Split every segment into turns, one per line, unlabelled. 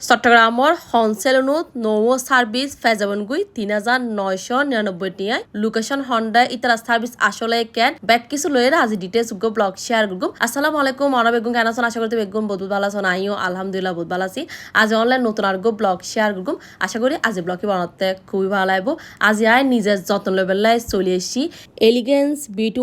চট্টগ্রামৰ হনচেলুনত নৌ service ফেজাবনগুই ৩৯৯৯ টিয়ায় location Honda ইতারা service আসলে কেন ব্যাক কিছু লয়েরা আজি ডিটেলস গো ব্লগ শেয়ার গুম আসসালামু আলাইকুম মানব বেগুন কেন আছেন আশা করতে বেগুন বহুত ভালো আছেন আইও আলহামদুলিল্লাহ বহুত ভালো আছি আজ অনলাইন নতুন আর গো ব্লগ শেয়ার গুম আশা করি আজ ব্লগে বানাতে খুবই ভালো লাগবো আজি আই নিজের যত্ন লেভেলায় চলে এসেছি এলিগেন্স বিউটি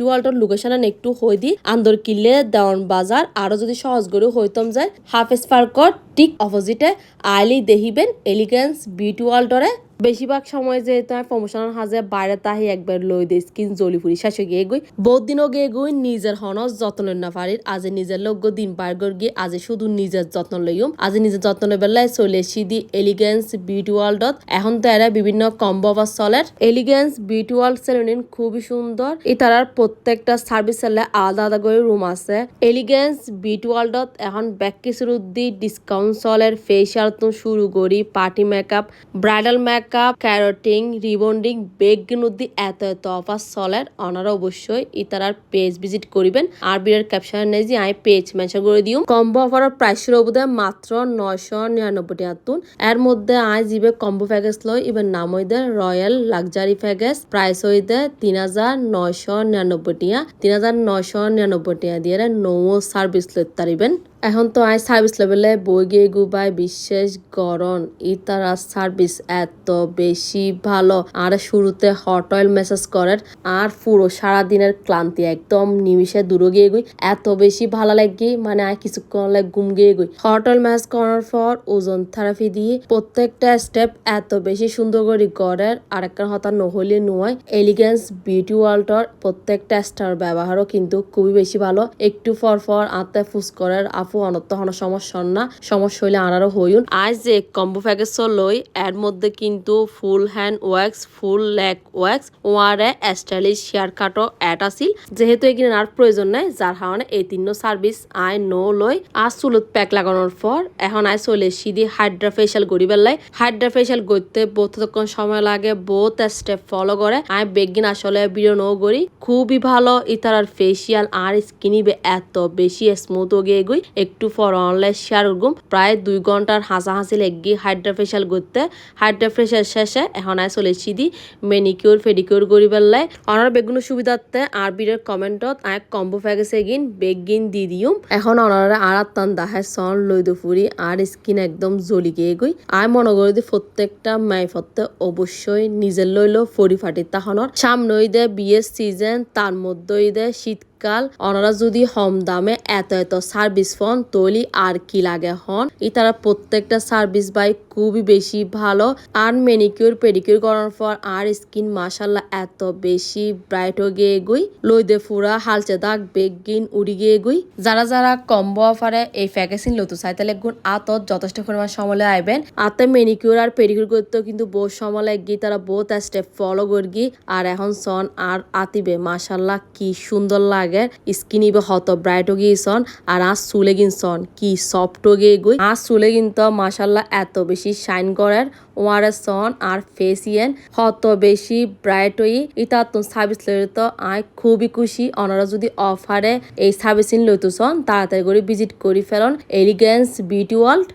ওয়ার্ল্ডত লোকেশনে একটু হই দি আন্দর কিল্লে দেওয়ান বাজার আরো যদি সহজ করে হইতম যায় হাফেজ পার্কর ঠিক অপোজিটে আইলি দেখিবেন এলিগেন্স বিউটি ওয়ার্ল্ডরে বেশিরভাগ সময় যে প্রমোশনাল হাজে বাইরে তাহি একবার লই দে স্কিন জ্বলি ফুরি শেষ গিয়ে গই বহুত দিনও গিয়ে গই নিজের হনস যত্ন না পারির আজ নিজের লোক দিন পার গিয়ে আজ শুধু নিজের যত্ন লইম আজ নিজের যত্ন বেলায় চলে সিদি এলিগেন্স বিউটি ওয়ার্ল্ডত এখন তো এরা বিভিন্ন কম্বো অফার চলের এলিগেন্স বিউটি ওয়ার্ল্ড সেলুন খুবই সুন্দর ইতারার প্রত্যেকটা সার্ভিস সেলে আলাদা আলাদা করে রুম আছে এলিগেন্স বিউটি ওয়ার্ল্ডত এখন ব্যাক কিছুর দি ডিসকাউন্ট চলের ফেসিয়াল তো শুরু করি party makeup bridal makeup keratin rebonding বেগিন অব্দি এত অফার চলের অনারা অবশ্যই ইতারার পেজ ভিজিট করিবেন আর বিয়ের ক্যাপশন নেই যে আমি পেজ মেনশন করে দিও কম্বো অফারের প্রাইসের অবধি মাত্র 999 টাকা তুন এর মধ্যে আই জিবে কম্বো প্যাকেজ লই ইবেন নাম হইদে রয়্যাল লাক্সারি প্যাকেজ প্রাইস হইদে 3999 টাকা 3999 টাকা দিয়ে নৌ সার্ভিস লইতে পারিবেন এখন তো আই সার্ভিস লেভেলে বই গিয়ে গুবাই বিশেষ গরম ইতারা সার্ভিস এত বেশি ভালো আর শুরুতে হট অয়েল মেসেজ করেন আর পুরো সারাদিনের ক্লান্তি একদম নিমিষে দূরে গিয়ে গই এত বেশি ভালো লাগে মানে আই কিছুক্ষণ ঘুম গিয়ে গই হট অয়েল মেসেজ করার পর ওজন থেরাপি দিয়ে প্রত্যেকটা স্টেপ এত বেশি সুন্দর করে করেন আর একটা হতা নহলে নয় এলিগেন্স বিউটি ওয়ার্ল্ডর প্রত্যেকটা স্টার ব্যবহারও কিন্তু খুবই বেশি ভালো একটু পর আতে ফুস করার অনত্য হন সমস্যা না সমস্যা হইলে আনারও হইন আজ যে কম্বো প্যাকেজ লই এর মধ্যে কিন্তু full hand wax full leg wax ওয়ারে স্টাইলিশ হেয়ার কাটও অ্যাড আছিল যেহেতু এখানে আর প্রয়োজন নাই যার কারণে এই তিন সার্ভিস আই নো লই আর চুলত প্যাক লাগানোর পর এখন আই চলে সিদি হাইড্রা ফেশিয়াল করি বেলাই হাইড্রা ফেশিয়াল করতে বহুতক্ষণ সময় লাগে বহুত স্টেপ ফলো করে আই বেগিন আসলে ভিডিও নো করি খুবই ভালো ইতারার ফেশিয়াল আর স্কিনিবে এত বেশি স্মুথ ও গিয়ে গই একটু পর অনলাইন শেয়ার গুম প্রায় 2 ঘন্টার হাসাহাসি লেগি হাইড্রা ফেশিয়াল করতে হাইড্রা ফেশিয়াল শেষে এখন আই চলে সিদি মেনিকিউর ফেডিকিউর করি বেলায় অনার বেগুন সুবিধার্থে আর বিরের কমেন্টত আই কম্বো প্যাকেজে গিন বেগিন দি দিউম এখন অনারা আর আত্তান দাহে সন লই দুপুরি আর স্কিন একদম জ্বলি গিয়ে গই আই মনে করি দি প্রত্যেকটা মাইফতে অবশ্যই নিজের লইলো ফরি ফাটি তাহনর সামনে দে বিয়ের সিজন তার মধ্যে দে শীতকাল অনারা যদি হম দামে এত সার্ভিস ফোন তৈলি আর কি লাগে হন তারা প্রত্যেকটা সার্ভিস বাই খুবই বেশি ভালো আর মেনিকিউর পেডিকিউর করার পর আর স্কিন মাশাল্লাহ এত বেশি ব্রাইট হয়ে গিয়ে গুই লইদে ফুরা হালচে দাগ বেগিন উড়ি গিয়ে গুই যারা কম্বো অফারে এই প্যাকেজিং লইতে চাই তাহলে গুণ আতত যথেষ্ট পরিমাণ সময় আইবেন আতে মেনিকিউর আর পেডিকিউর করতেও কিন্তু বহু সময় লাগি তারা বহুত স্টেপ ফলো করগি আর এখন সন আর আতিবে মাশাল্লাহ কি সুন্দর লাগে স্কিন ইবে হত ব্রাইট হয়ে গিয়েছন আর আজ চুলে গিনছন কি সফট হয়ে গই আজ চুলে কিন্তু মাশাল্লাহ এত বেশি শাইন করার ওয়ারে সন আর ফেসিয়েন হত বেশি ব্রাইট হই ইতা তো সার্ভিস লইতো আই খুবই খুশি ওনারা যদি অফারে এই সার্ভিসিং লইতো সন তাড়াতাড়ি করে ভিজিট করি ফেলন এলিগেন্স বিউটি ওয়ার্ল্ড